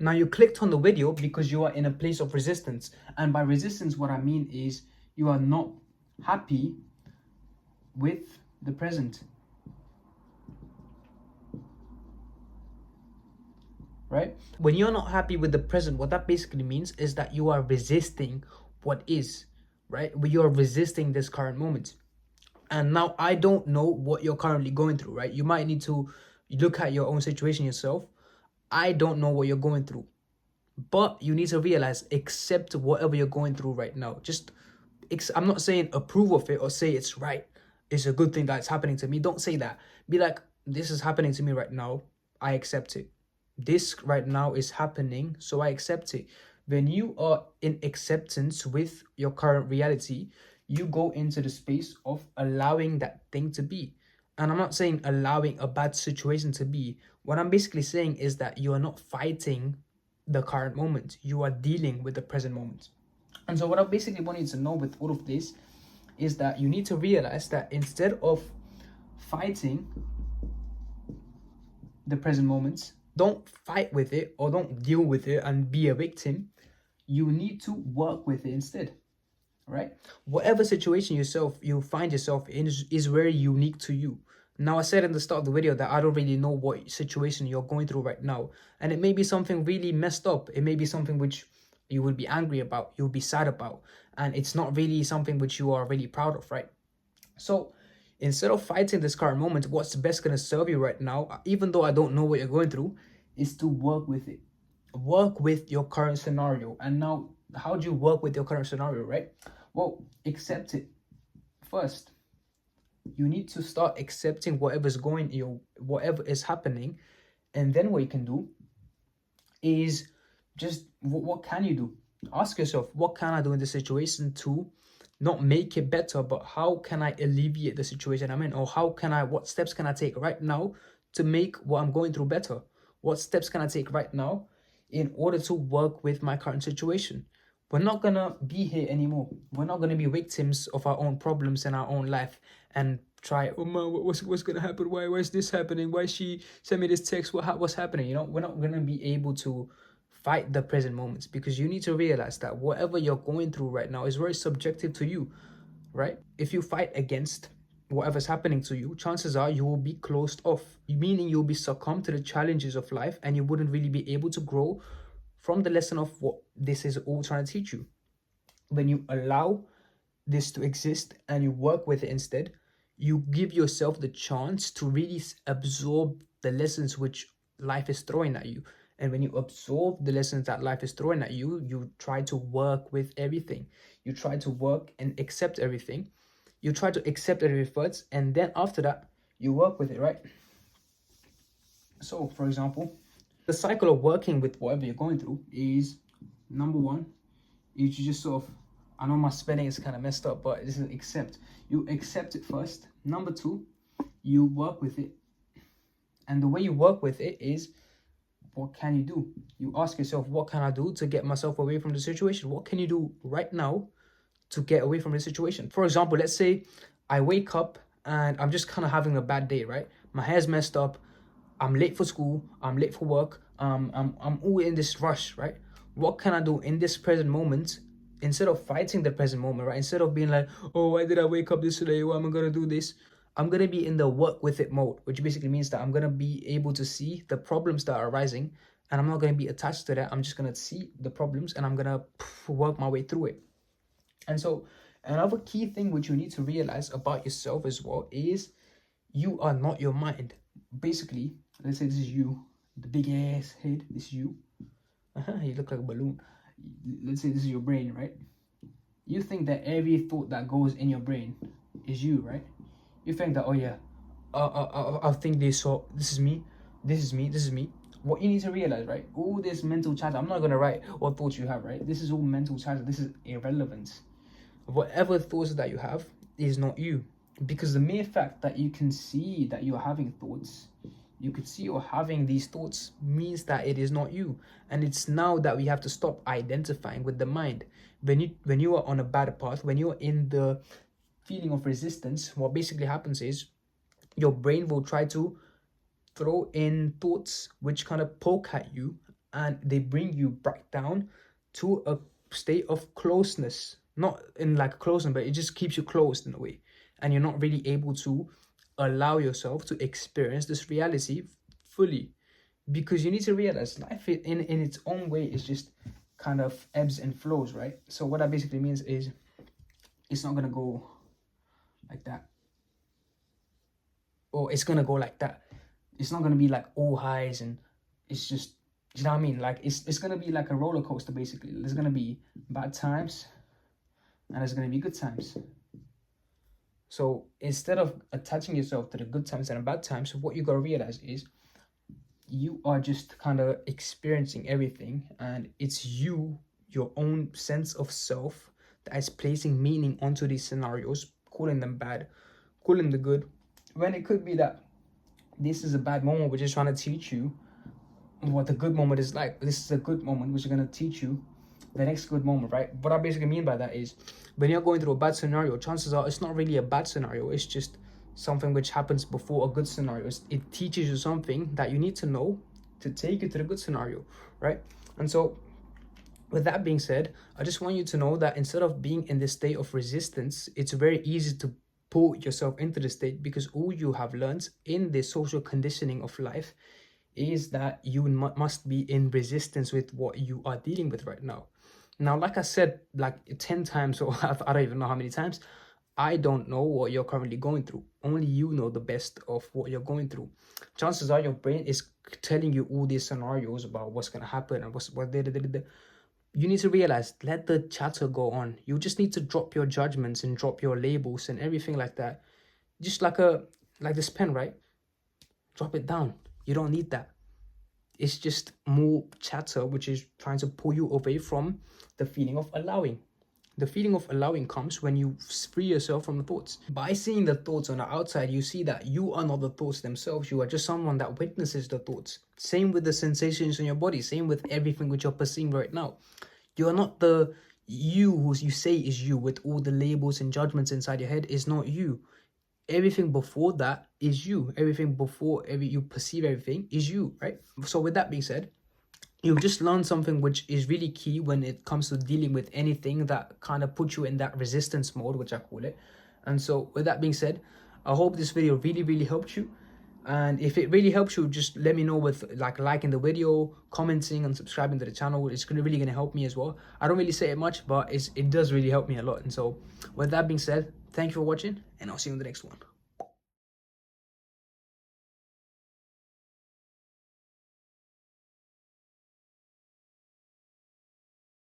Now you clicked on the video because you are in a place of resistance. And by resistance, what I mean is you are not happy with the present. Right? When you're not happy with the present, what that basically means is that you are resisting what is, right? You are resisting this current moment. And now I don't know what you're currently going through, right? You might need to look at your own situation yourself. I don't know what you're going through, but you need to realize, accept whatever you're going through right now. I'm not saying approve of it or say it's right. It's a good thing that it's happening to me. Don't say that. Be like, this is happening to me right now. I accept it. This right now is happening, so I accept it. When you are in acceptance with your current reality, you go into the space of allowing that thing to be. And I'm not saying allowing a bad situation to be. What I'm basically saying is that you are not fighting the current moment. You are dealing with the present moment. And so what I basically want you to know with all of this is that you need to realize that instead of fighting the present moment, don't fight with it or don't deal with it and be a victim. You need to work with it instead, right? Whatever situation you find yourself in is very unique to you. Now, I said in the start of the video that I don't really know what situation you're going through right now. And it may be something really messed up. It may be something which you would be angry about, you'll be sad about. And it's not really something which you are really proud of, right? So instead of fighting this current moment, what's best going to serve you right now, even though I don't know what you're going through, is to work with it. Work with your current scenario. And now, how do you work with your current scenario, right? Well, accept it first. You need to start accepting whatever is happening. And then what you can do is just, what can you do? Ask yourself, what can I do in this situation to not make it better, but how can I alleviate the situation I'm in? Or what steps can I take right now to make what I'm going through better? What steps can I take right now in order to work with my current situation? We're not going to be here anymore. We're not going to be victims of our own problems in our own life and try, oh man, what's going to happen? Why is this happening? Why she sent me this text? What's happening? You know, we're not going to be able to fight the present moments, because you need to realize that whatever you're going through right now is very subjective to you, right? If you fight against whatever's happening to you, chances are you will be closed off, meaning you'll be succumbed to the challenges of life and you wouldn't really be able to grow from the lesson of what this is all trying to teach you. When you allow this to exist and you work with it instead, you give yourself the chance to really absorb the lessons which life is throwing at you. And when you absorb the lessons that life is throwing at you, you try to work with everything. You try to work and accept everything. You try to accept everything first, and then after that, you work with it, right? So, for example, the cycle of working with whatever you're going through is, number one, is you just sort of, I know my spelling is kind of messed up, but this is accept. You accept it first. Number two, you work with it. And the way you work with it is, what can you do? You ask yourself, what can I do to get myself away from the situation? What can you do right now to get away from the situation? For example, let's say I wake up and I'm just kind of having a bad day, right? My hair's messed up. I'm late for school. I'm late for work. I'm all in this rush, right? What can I do in this present moment instead of fighting the present moment, right? Instead of being like, oh, why did I wake up this today? Why am I going to do this? I'm going to be in the work with it mode, which basically means that I'm going to be able to see the problems that are arising, and I'm not going to be attached to that. I'm just going to see the problems and I'm going to work my way through it. And so another key thing which you need to realize about yourself as well is you are not your mind. Basically, let's say this is you, the big ass head, this is you. You look like a balloon. Let's say this is your brain, right? You think that every thought that goes in your brain is you, right? You think that, oh yeah, I'll think this, so this is me, this is me, this is me. What you need to realize, right? All this mental chatter, I'm not going to write what thoughts you have, right? This is all mental chatter. This is irrelevant. Whatever thoughts that you have is not you. Because the mere fact that you can see that you're having thoughts, you could see you're having these thoughts, means that it is not you. And it's now that we have to stop identifying with the mind. When you are on a bad path, when you're in the feeling of resistance, what basically happens is your brain will try to throw in thoughts which kind of poke at you and they bring you back down to a state of closeness, not in like closeness, but it just keeps you closed in a way, and you're not really able to allow yourself to experience this reality fully, because you need to realize life in its own way is just kind of ebbs and flows, right? So what that basically means is it's not gonna go like that, or it's gonna go like that. It's not gonna be like all highs and it's just, you know what I mean? Like it's gonna be like a roller coaster basically. There's gonna be bad times and there's gonna be good times. So instead of attaching yourself to the good times and the bad times, what you gotta realize is you are just kind of experiencing everything, and it's you, your own sense of self, that is placing meaning onto these scenarios, calling them bad, calling them good, when it could be that this is a bad moment which is trying to teach you what the good moment is like. This is a good moment which is going to teach you the next good moment, right? What I basically mean by that is when you're going through a bad scenario, chances are it's not really a bad scenario, it's just something which happens before a good scenario. It teaches you something that you need to know to take you to the good scenario, right? And so with that being said, I just want you to know that instead of being in this state of resistance, it's very easy to put yourself into the state, because all you have learned in the social conditioning of life is that you must be in resistance with what you are dealing with right now. Now, like I said, like 10 times, or I don't even know how many times, I don't know what you're currently going through. Only you know the best of what you're going through. Chances are your brain is telling you all these scenarios about what's going to happen and you need to realize, let the chatter go on. You just need to drop your judgments and drop your labels and everything like that. Just like this pen, right? Drop it down. You don't need that. It's just more chatter, which is trying to pull you away from the feeling of allowing. The feeling of allowing comes when you free yourself from the thoughts. By seeing the thoughts on the outside, you see that you are not the thoughts themselves. You are just someone that witnesses the thoughts. Same with the sensations in your body. Same with everything which you're perceiving right now. You are not the you who you say is you, with all the labels and judgments inside your head is not you. Everything before that is you. Everything before you perceive everything is you, right? So with that being said, you've just learned something which is really key when it comes to dealing with anything that kind of puts you in that resistance mode, which I call it. And so with that being said, I hope this video really helped you. And if it really helps you, just let me know with liking the video, commenting and subscribing to the channel. It's really going to help me as well. I don't really say it much, but it does really help me a lot. And so with that being said, thank you for watching, and I'll see you in the next one.